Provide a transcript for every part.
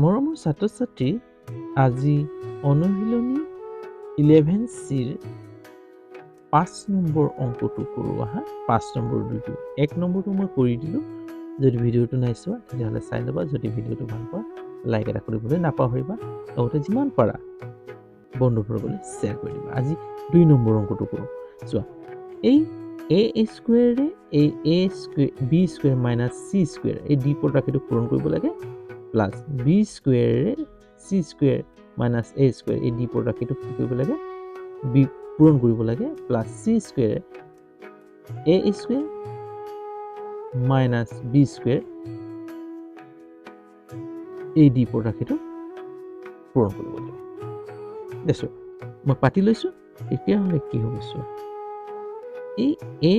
মৰমৰ ছাত্ৰ-ছাত্ৰী, আজি অনুশীলনী 11C ৰ 5 নম্বৰ অংকটো কৰোঁ আহা। 5 নম্বৰ দুটো 1 নম্বৰটো মই কৰি দিলোঁ। যদি ভিডিঅ'টো নাই চোৱা তেতিয়াহ'লে চাই ল'বা। যদি ভিডিঅ'টো ভাল পোৱা লাইক এটা কৰিবলৈ নাপাহৰিবা। লগতে যিমান পাৰা বন্ধুবৰ্গলৈ শ্বেয়াৰ কৰি দিবা। আজি 2 নম্বৰ অংকটো কৰোঁ। চোৱা, এই a স্কুৱেৰে এই b square minus c square এই d প্ৰডাক্টটো পূৰণ কৰিব লাগে, plus b স্কুৱেৰে c square minus a square এই d প্ৰডাক্টটো কি কৰিব লাগে, b পূৰণ কৰিব লাগে, plus c স্কুৱেৰে a square minus b square এই d প্ৰডাক্টটো পূৰণ কৰিব লাগে। দেখো মই পাতি লৈছোঁ। তেতিয়াহ'লে কি হ'ব চোৱা, এই a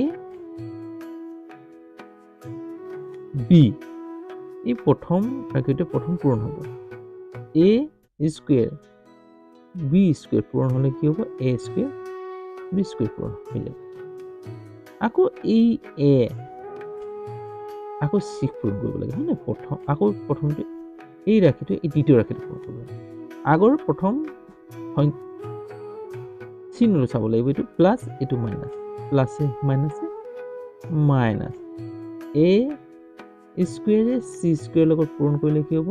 b এই প্ৰথম ৰাশিটো প্ৰথম পূৰণ হ'ব। a স্কুৱেৰ b স্কুৱেৰ পূৰণ হ'লে কি হ'ব, a স্কুৱেৰ b স্কুৱেৰ পূৰণ হৈ যাব। আকৌ এই a আকৌ c পূৰণ কৰিব লাগে, হয় নে? আকৌ প্ৰথমটো এই ৰাশিটো এই দ্বিতীয় ৰাশিটো পূৰণ কৰিব লাগে। আগৰ প্ৰথম চিহ্নটো চাব লাগিব, এইটো প্লাছ এইটো মাইনাছ, প্লাছে মাইনাছে মাইনাছ a স্কুৱেৰে c স্কুৱেৰ লগত পূৰণ কৰিলে কি হ'ব,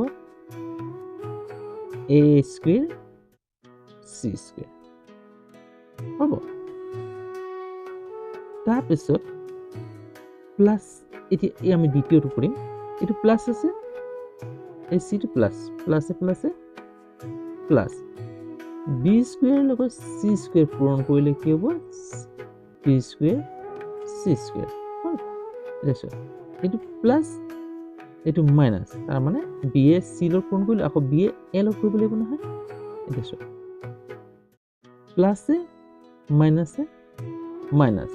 a স্কুৱেৰ c স্কুৱেৰ হ'ব। তাৰপিছত প্লাছ, এতিয়া এই আমি দ্বিতীয়টো কৰিম। এইটো প্লাছ আছে, এই চিটো প্লাছ, প্লাছে প্লাছে প্লাছ b স্কুৱেৰ লগত c স্কুৱেৰ পূৰণ কৰিলে কি হ'ব, b স্কুৱেৰ c স্কুৱেৰ। এইটো প্লাছ এইটো মাইনাছ, তাৰমানে b এ c লগত পূৰণ কৰিলোঁ, আকৌ b এ a লগত কৰিব লাগিব নহয়। এতিয়া চোৱা, প্লাছে মাইনাছে মাইনাছ,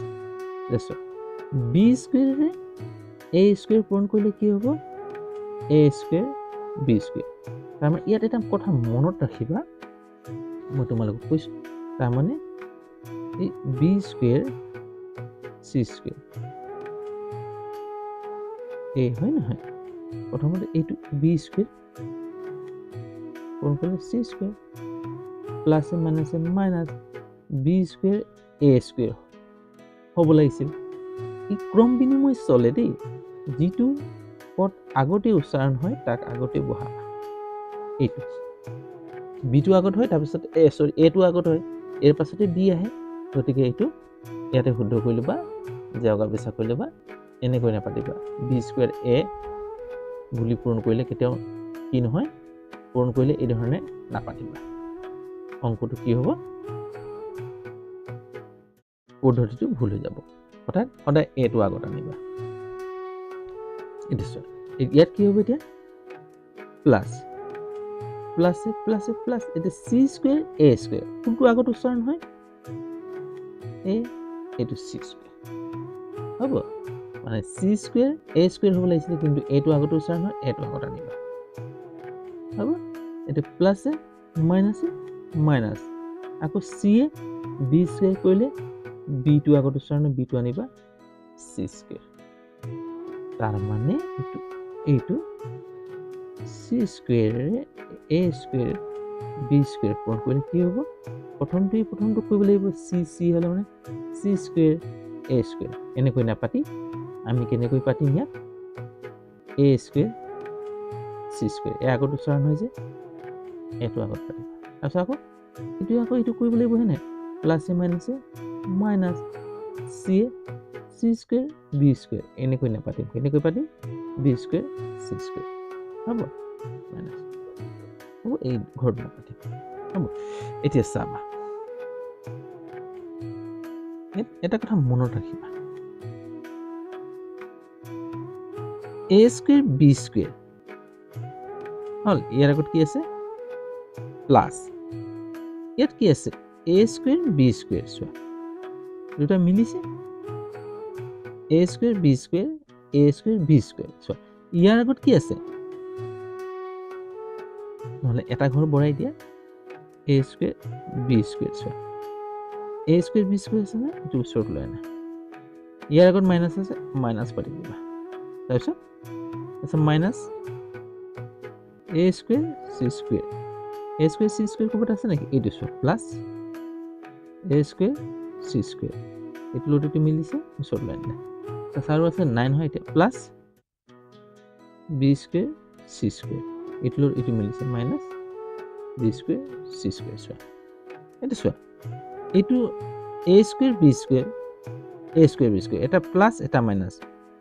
চোৱা b স্কুৱেৰে a স্কুৱেৰ পূৰণ কৰিলে কি হ'ব, a স্কুৱেৰ b স্কুৱেৰ। তাৰমানে ইয়াত এটা কথা মনত ৰাখিবা, মই তোমালোকক কৈছোঁ, তাৰমানে এই b স্কুৱেৰ c স্কুৱেৰ এই হয় নহয়, প্ৰথমতে এইটো b স্কুৱেৰ পূৰণ কৰিলে c স্কুৱেৰ, প্লাছে মাইনাছে minus b square a square হ'ব লাগিছিল। ই ক্ৰম বিনিময় চলে দেই, যিটো পদ আগতে উচ্চাৰণ হয় তাক আগতে বহাবা। এইটো বিটো আগত হয়, তাৰপিছত এটো আগত হয়, এৰ পাছতে বি আহে, গতিকে এইটো ইয়াতে শুদ্ধ কৰি ল'বা, জেওগা বিচা কৰি ল'বা, এনেকৈ নাপাতিবা। বি স্কুৱেৰ এ বুলি পূৰণ কৰিলে কেতিয়াও কি নহয়, পূৰণ কৰিলে এই ধৰণে নাপাতিবা। অংকটো কি হ'ব, পদ্ধতিটো ভুল হৈ যাব। অৰ্থাৎ সদায় এটো আগত আনিবা। ইয়াত কি হ'ব, এতিয়া প্লাছ প্লাছে প্লাছে প্লাছ, এতিয়া c স্কুৱেৰ a স্কুৱেৰ কোনটো আগত উচ্চাৰণ হয়, এইটো c স্কুৱেৰ হ'ব। মানে c স্কুৱেৰ a স্কুৱেৰ হ'ব লাগিছিলে, কিন্তু এইটো আগত উচ্চাৰণ হয়, এইটো আগত আনিবা হ'ব। এতিয়া প্লাছে মাইনাছে মাইনাছ, আকৌ c এ b স্কুৱেৰ কৰিলে বিটো আগত উচ্চাৰণ হয়, বিটো আনিবা c স্কুৱেৰ। তাৰমানে এইটো c স্কুৱেৰে a square b square পূৰণ কৰিলে কি হ'ব, প্ৰথমটো কৰিব লাগিব, c হ'লে মানে c স্কুৱেৰ a স্কুৱেৰ। এনেকৈ নাপাতি আমি কেনেকৈ পাতিম, ইয়াত a স্কুৱেৰ c স্কুৱেৰ এই আগত উচ্চাৰণ হয় যে, এইটো আগত পাতিম। তাৰপিছত আকৌ এইটো কৰিব লাগিব, হয়নে? প্লাছে মাইনাছে minus c square b square, এনেকৈ নাপাতিম, কেনেকৈ পাতিম, b স্কুৱেৰ c স্কুৱেৰ হ'ব, মাইনাছ হ'ব, এই ঘৰটো নাপাতিম হ'ব। এতিয়া চাবা, এটা কথা মনত ৰাখিবা, a স্কুৱেৰ b স্কুৱেৰ হ'ল, ইয়াৰ আগত কি আছে, প্লাছ, ইয়াত কি আছে, a স্কুৱেৰ b স্কুৱেৰ। চোৱা দুটা মিলিছে, a square b square, a square b square. চোৱা ইয়াৰ আগত কি আছে, নহ'লে এটা ঘৰ বঢ়াই দিয়া, a স্কুৱেৰ b স্কুৱেৰ। চোৱা a স্কুৱেৰ b স্কুৱেৰ আছে নে, এইটো ওচৰত লৈ আনা, ইয়াৰ আগত মাইনাছ আছে, মাইনাছ পাতি দিবা, তাৰপিছত মাইনাছ এ স্কুৱেৰ চি স্কুৱেৰ এ স্কুৱেৰ চি স্কুৱেৰ ক'ৰবাত আছে নেকি এইটো চোৱা প্লাছ এ স্কুৱেৰ চি স্কুৱেৰ এইটো লগত এইটো মিলিছে ওচৰত লৈ আনিলে তাৰপিছত আৰু আছে 9 হয় এতিয়া plus B square C square এইটো লগত এইটো মিলিছে minus B square C square চোৱা এইটো চোৱা এইটো A square B square B square এটা প্লাছ এটা মাইনাছ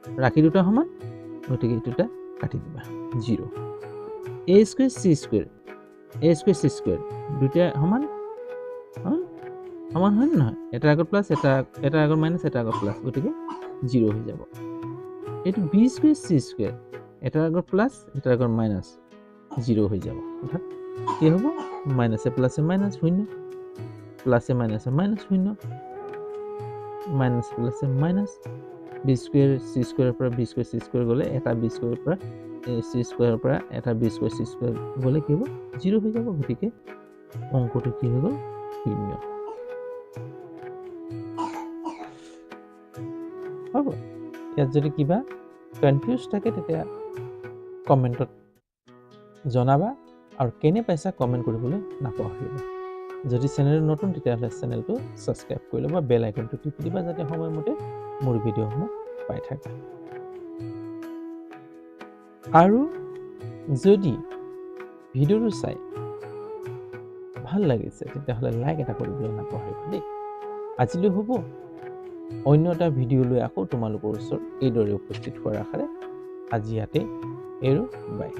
ৰাখি দুটা সমান গতিকে এই দুটা কাটি দিবা 0 A square C square C square দুটা সমান সমান হয় নহয় এটা আগত প্লাছ এটা আগত মাইনাছ এটা আগত প্লাছ গতিকে 0 হৈ যাব এইটো বি স্কুৱেৰ চি স্কুৱেৰ এটা আগত প্লাছ এটা আগত মাইনাছ 0 হৈ যাব অৰ্থাৎ কি হ'ব মাইনাছে প্লাছে মাইনাছ 0 প্লাছে মাইনাছে মাইনাছ 0 মাইনাছ প্লাছে মাইনাছ বি স্কুৱেৰ চি স্কুৱেৰৰ পৰা বি স্কুৱেৰ চি স্কুৱেৰ গ'লে এটা বি স্কুৱেৰৰ পৰা চি স্কুৱেৰৰ পৰা এটা বি স্কুৱেৰ চি স্কুৱেৰ গ'লে কি হ'ব 0 হৈ যাব গতিকে অংকটো কি হৈ গ'ল 0 হ'ব ইয়াত যদি কিবা কনফিউজ থাকে তেতিয়া কমেণ্টত জনাবা আৰু কেনে পাইছা কমেণ্ট কৰিবলৈ নাপাহৰিবা যদি চেনেল নতুন তেতিয়াহ'লে চেনেলটো ছাবস্ক্ৰাইব কৰি ল'বা বেল আইকনটো টিপি দিবা যাতে সময়মতে মোৰ ভিডিঅ'সমূহ পাই থাকা আৰু যদি ভিডিঅ'টো চাই ভাল লাগিছে তেতিয়াহ'লে লাইক এটা কৰিবলৈ নাপাহৰিবা দেই আজিলৈ হ'ব অন্য এটা ভিডিঅ' লৈ আকৌ তোমালোকৰ ওচৰত এইদৰে উপস্থিত হোৱাৰ আশাৰে আজি ইয়াতে এৰো বাই